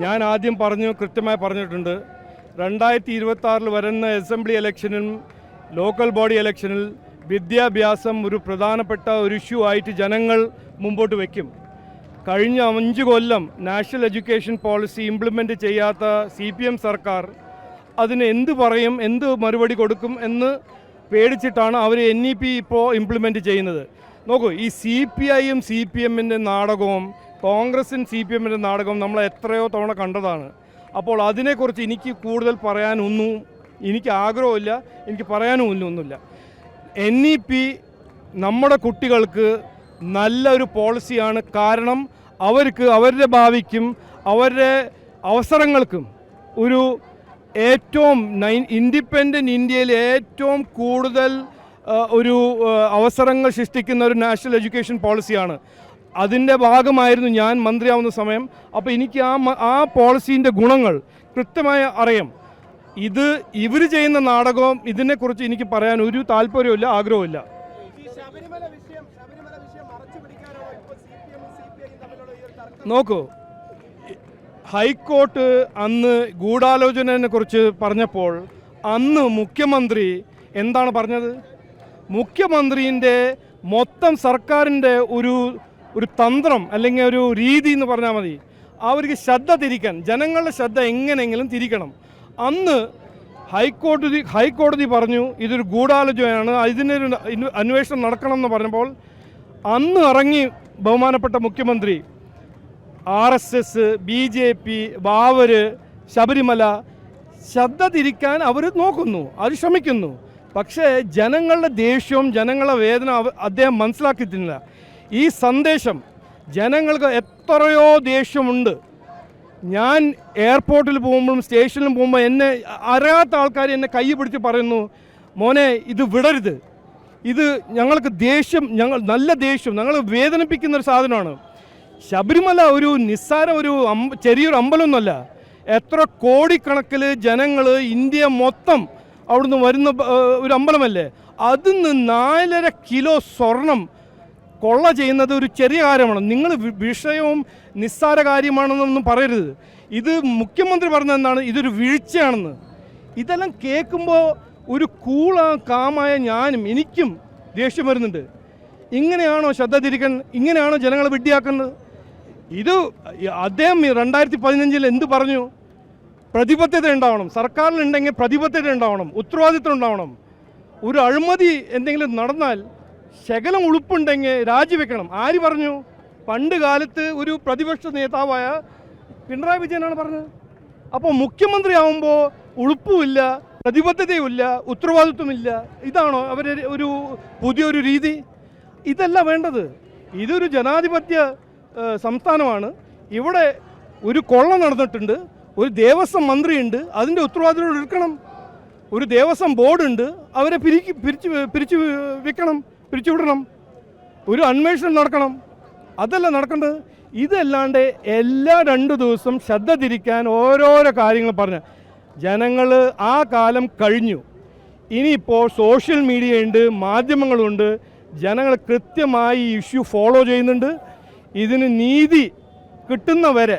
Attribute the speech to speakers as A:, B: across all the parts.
A: ഞാൻ ആദ്യം കൃത്യമായി പറഞ്ഞിട്ടുണ്ട്. 2026 വരുന്ന അസംബ്ലി ഇലക്ഷനും ലോക്കൽ ബോഡി ഇലക്ഷനിൽ വിദ്യാഭ്യാസം ഒരു പ്രധാനപ്പെട്ട ഒരു ഇഷ്യൂ ആയിട്ട് ജനങ്ങൾ മുമ്പോട്ട് വയ്ക്കും. കഴിഞ്ഞ 5 കൊല്ലം നാഷണൽ എഡ്യൂക്കേഷൻ പോളിസി ഇംപ്ലിമെൻറ്റ് ചെയ്യാത്ത CPM സർക്കാർ അതിന് എന്ത് പറയും, എന്ത് മറുപടി കൊടുക്കും എന്ന് പേടിച്ചിട്ടാണ് അവർ NEP ഇപ്പോൾ ഇംപ്ലിമെൻറ്റ് ചെയ്യുന്നത്. നോക്കൂ, ഈ CPIയും CPMൻ്റെ നാടകവും കോൺഗ്രസും CPMൻ്റെ നാടകവും നമ്മൾ എത്രയോ തവണ കണ്ടതാണ്. അപ്പോൾ അതിനെക്കുറിച്ച് എനിക്ക് കൂടുതൽ പറയാനൊന്നും എനിക്ക് ആഗ്രഹമില്ല, എനിക്ക് പറയാനും ഒന്നുമില്ല. NEP നമ്മുടെ കുട്ടികൾക്ക് നല്ലൊരു പോളിസിയാണ്. കാരണം അവർക്ക് അവരുടെ ഭാവിക്കും അവരുടെ അവസരങ്ങൾക്കും ഒരു ഏറ്റവും ഇൻഡിപെൻഡൻറ്റ് ഇന്ത്യയിൽ ഏറ്റവും കൂടുതൽ ഒരു അവസരങ്ങൾ സൃഷ്ടിക്കുന്ന ഒരു നാഷണൽ എഡ്യൂക്കേഷൻ പോളിസിയാണ്. അതിൻ്റെ ഭാഗമായിരുന്നു ഞാൻ മന്ത്രിയാവുന്ന സമയം. അപ്പോൾ എനിക്ക് ആ പോളിസീൻ്റെ ഗുണങ്ങൾ കൃത്യമായി അറിയാം. ഇവർ ചെയ്യുന്ന നാടകവും ഇതിനെക്കുറിച്ച് എനിക്ക് പറയാൻ ഒരു താല്പര്യമില്ല, ആഗ്രഹമില്ല. നോക്കൂ, ഹൈക്കോർട്ട് അന്ന് ഗൂഢാലോചനയെ കുറിച്ച് പറഞ്ഞപ്പോൾ അന്ന് മുഖ്യമന്ത്രി എന്താണ് പറഞ്ഞത്? മുഖ്യമന്ത്രീൻ്റെ മൊത്തം സർക്കാരിൻ്റെ ഒരു തന്ത്രം അല്ലെങ്കിൽ ഒരു രീതി എന്ന് പറഞ്ഞാൽ മതി, അവർക്ക് ശ്രദ്ധ തിരിക്കാൻ, ജനങ്ങളുടെ ശ്രദ്ധ എങ്ങനെയെങ്കിലും തിരിക്കണം. അന്ന് ഹൈക്കോടതി പറഞ്ഞു ഇതൊരു ഗൂഢാലോചനയാണ്, ഇതിനൊരു അന്വേഷണം നടക്കണമെന്ന് പറഞ്ഞപ്പോൾ അന്ന് ഇറങ്ങി ബഹുമാനപ്പെട്ട മുഖ്യമന്ത്രി RSS, BJP, ബാവര്, ശബരിമല ശ്രദ്ധ തിരിക്കാൻ അവർ നോക്കുന്നു, അവർ ശ്രമിക്കുന്നു. പക്ഷേ ജനങ്ങളുടെ ദേഷ്യവും ജനങ്ങളുടെ വേദന അദ്ദേഹം മനസ്സിലാക്കിയിട്ടില്ല. ഈ സന്ദേശം ജനങ്ങൾക്ക് എത്രയോ ദേഷ്യമുണ്ട്. ഞാൻ എയർപോർട്ടിൽ പോകുമ്പോഴും സ്റ്റേഷനിലും പോകുമ്പോൾ എന്നെ അറിയാത്ത ആൾക്കാർ എന്നെ കൈ പിടിച്ച് പറയുന്നു, മോനെ ഇത് വിടരുത്, ഇത് ഞങ്ങൾക്ക് ദേഷ്യം, നല്ല ദേഷ്യം, ഞങ്ങൾ വേദനിപ്പിക്കുന്നൊരു സാധനമാണ്. ശബരിമല ഒരു നിസ്സാര ചെറിയൊരു അമ്പലമൊന്നുമല്ല. എത്ര കോടിക്കണക്കിൽ ജനങ്ങൾ ഇന്ത്യ മൊത്തം അവിടുന്ന് വരുന്ന ഒരു അമ്പലമല്ലേ. അതിന്ന് 4.5 കിലോ സ്വർണം കൊള്ള ചെയ്യുന്നത് ഒരു ചെറിയ കാര്യമാണ്. നിങ്ങൾ വിഷയവും നിസ്സാര കാര്യമാണെന്നൊന്നും പറയരുത്. ഇത് മുഖ്യമന്ത്രി പറഞ്ഞതെന്താണ്, ഇതൊരു വീഴ്ചയാണെന്ന്. ഇതെല്ലാം കേൾക്കുമ്പോൾ ഒരു കാമായ എനിക്കും ദേഷ്യം വരുന്നുണ്ട്. ഇങ്ങനെയാണോ ശ്രദ്ധ തിരിക്കാൻ? ഇങ്ങനെയാണോ ജനങ്ങളെ വിഡ്ഢിയാക്കുന്നത്? അദ്ദേഹം 2015 എന്ത് പറഞ്ഞു? പ്രതിബദ്ധത ഉണ്ടാവണം, സർക്കാരിലുണ്ടെങ്കിൽ പ്രതിബദ്ധത ഉണ്ടാവണം, ഉത്തരവാദിത്വം ഉണ്ടാവണം. ഒരു അഴിമതി എന്തെങ്കിലും നടന്നാൽ ശകലം ഉളുപ്പുണ്ടെങ്കിൽ രാജിവെക്കണം. ആര് പറഞ്ഞു? പണ്ട് കാലത്ത് ഒരു പ്രതിപക്ഷ നേതാവായ പിണറായി വിജയനാണ് പറഞ്ഞത്. അപ്പോൾ മുഖ്യമന്ത്രി ആവുമ്പോൾ ഉളുപ്പുമില്ല, പ്രതിബദ്ധതയുമില്ല, ഉത്തരവാദിത്വമില്ല. ഇതാണോ അവരുടെ പുതിയൊരു രീതി? ഇതല്ല വേണ്ടത്. ഇതൊരു ജനാധിപത്യ സംസ്ഥാനമാണ്. ഇവിടെ ഒരു കൊള്ള നടന്നിട്ടുണ്ട്, ഒരു ദേവസ്വം മന്ത്രിയുണ്ട്, അതിൻ്റെ ഉത്തരവാദിത്വം എടുക്കണം. ഒരു ദേവസ്വം ബോർഡുണ്ട്, അവരെ പിരിച്ചുവിടണം. ഒരു അന്വേഷണം നടക്കണം. അതല്ല നടക്കേണ്ടത്. ഇതല്ലാണ്ട് എല്ലാ 2 ദിവസം ശ്രദ്ധ തിരിക്കാൻ ഓരോരോ കാര്യങ്ങൾ പറഞ്ഞ ജനങ്ങൾ ആ കാലം കഴിഞ്ഞു. ഇനിയിപ്പോൾ സോഷ്യൽ മീഡിയ ഉണ്ട്, മാധ്യമങ്ങളുണ്ട്. ജനങ്ങൾ കൃത്യമായി ഇഷ്യൂ ഫോളോ ചെയ്യുന്നുണ്ട്. ഇതിന് നീതി കിട്ടുന്നവരെ,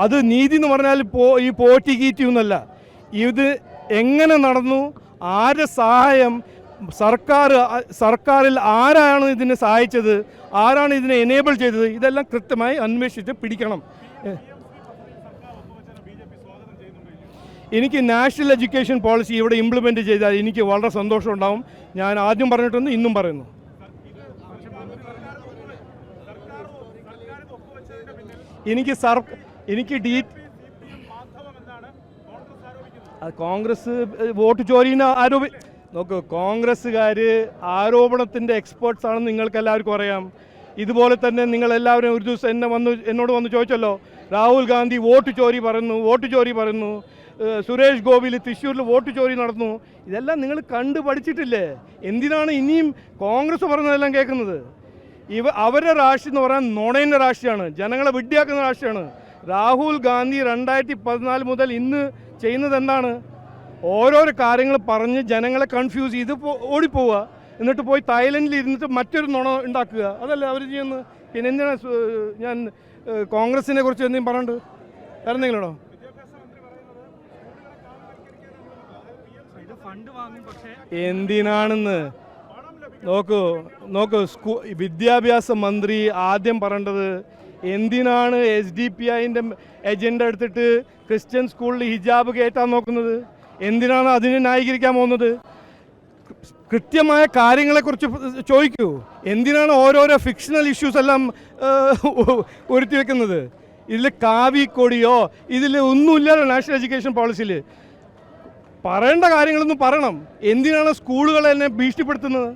A: അത് നീതി എന്ന് പറഞ്ഞാൽ ഈ പോറ്റി കീറ്റിയൊന്നുമല്ല. ഇത് എങ്ങനെ നടന്നു, ആരുടെ സഹായം, സർക്കാരിൽ ആരാണ് ഇതിനെ സഹായിച്ചത്, ആരാണ് ഇതിനെ എനേബിൾ ചെയ്തത്, ഇതെല്ലാം കൃത്യമായി അന്വേഷിച്ച് പിടിക്കണം. എനിക്ക് നാഷണൽ എഡ്യൂക്കേഷൻ പോളിസി ഇവിടെ ഇംപ്ലിമെൻറ്റ് ചെയ്താൽ എനിക്ക് വളരെ സന്തോഷം ഉണ്ടാവും. ഞാൻ ആദ്യം പറഞ്ഞിട്ടുണ്ട്, ഇന്നും പറയുന്നു. കോൺഗ്രസ് വോട്ട് ചോരീനെ നോക്കൂ, കോൺഗ്രസ്സുകാർ ആരോപണത്തിൻ്റെ എക്സ്പേർട്സ് ആണെന്ന് നിങ്ങൾക്ക് എല്ലാവർക്കും അറിയാം. ഇതുപോലെ തന്നെ നിങ്ങളെല്ലാവരും ഒരു ദിവസം എന്നോട് വന്ന് ചോദിച്ചല്ലോ, രാഹുൽ ഗാന്ധി വോട്ട് ചോരി പറയുന്നു, സുരേഷ് ഗോപിയിൽ തൃശ്ശൂരിൽ വോട്ട് ചോരി നടന്നു. ഇതെല്ലാം നിങ്ങൾ കണ്ടു പഠിച്ചിട്ടില്ലേ? എന്തിനാണ് ഇനിയും കോൺഗ്രസ് പറഞ്ഞതെല്ലാം കേൾക്കുന്നത്? അവരുടെ രാഷ്ട്രീയം എന്ന് പറയാൻ നുണേൻ്റെ രാഷ്ട്രീയമാണ്, ജനങ്ങളെ വിഡ്ഢിയാക്കുന്ന രാഷ്ട്രീയമാണ്. രാഹുൽ ഗാന്ധി 2014 മുതൽ ഇന്ന് ചെയ്യുന്നത് എന്താണ്? ഓരോരോ കാര്യങ്ങൾ പറഞ്ഞ് ജനങ്ങളെ കൺഫ്യൂസ് ചെയ്ത് ഓടിപ്പോവുക, എന്നിട്ട് പോയി തായ്ലൻഡിൽ ഇരുന്നിട്ട് മറ്റൊരു നുണ ഉണ്ടാക്കുക. അതല്ല അവർ ചെയ്യുന്നത്. പിന്നെ എന്തിനാണ് ഞാൻ കോൺഗ്രസിനെ കുറിച്ച് എന്തെങ്കിലും പറഞ്ഞിട്ട്? വേറെ എന്തെങ്കിലുമാണോ? എന്തിനാണെന്ന് നോക്കൂ വിദ്യാഭ്യാസ മന്ത്രി ആദ്യം പറയേണ്ടത് എന്തിനാണ് SDPIൻ്റെ എജൻഡ എടുത്തിട്ട് ക്രിസ്ത്യൻ സ്കൂളിൽ ഹിജാബ് കയറ്റാൻ നോക്കുന്നത്? എന്തിനാണ് അതിനെ ന്യായീകരിക്കാൻ പോകുന്നത്? കൃത്യമായ കാര്യങ്ങളെക്കുറിച്ച് ചോദിക്കൂ. എന്തിനാണ് ഓരോരോ ഫിക്ഷണൽ ഇഷ്യൂസ് എല്ലാം ഒരുത്തി വെക്കുന്നത്? ഇതിൽ കാവിക്കൊടിയോ ഇതിൽ ഒന്നുമില്ലല്ലോ നാഷണൽ എഡ്യൂക്കേഷൻ പോളിസിയിൽ. പറയേണ്ട കാര്യങ്ങളൊന്നും പറയണം. എന്തിനാണ് സ്കൂളുകളെ തന്നെ ഭീഷണിപ്പെടുത്തുന്നത്?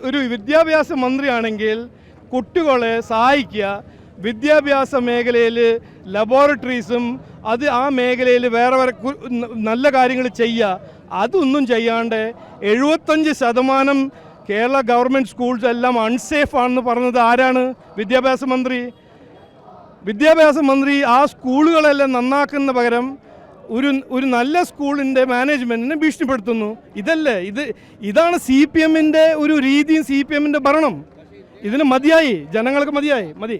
A: ഒരു വിദ്യാഭ്യാസ മന്ത്രിയാണെങ്കിൽ കുട്ടികളെ സഹായിക്കുക, വിദ്യാഭ്യാസ മേഖലയിൽ ലബോറട്ടറീസും ആ മേഖലയിൽ വേറെ നല്ല കാര്യങ്ങൾ ചെയ്യുക. അതൊന്നും ചെയ്യാണ്ട് 75% കേരള ഗവൺമെൻറ് സ്കൂൾസ് എല്ലാം അൺസേഫ് ആണെന്ന് പറഞ്ഞത് ആരാണ്? വിദ്യാഭ്യാസ മന്ത്രി ആ സ്കൂളുകളെല്ലാം നന്നാക്കുന്ന പകരം ഒരു നല്ല സ്കൂളിൻ്റെ മാനേജ്മെൻറ്റിനെ ഭീഷണിപ്പെടുത്തുന്നു. ഇതാണ് CPMൻ്റെ ഒരു രീതിയും CPMൻ്റെ ഭരണം. ഇതിന് മതിയായി, ജനങ്ങൾക്ക് മതി.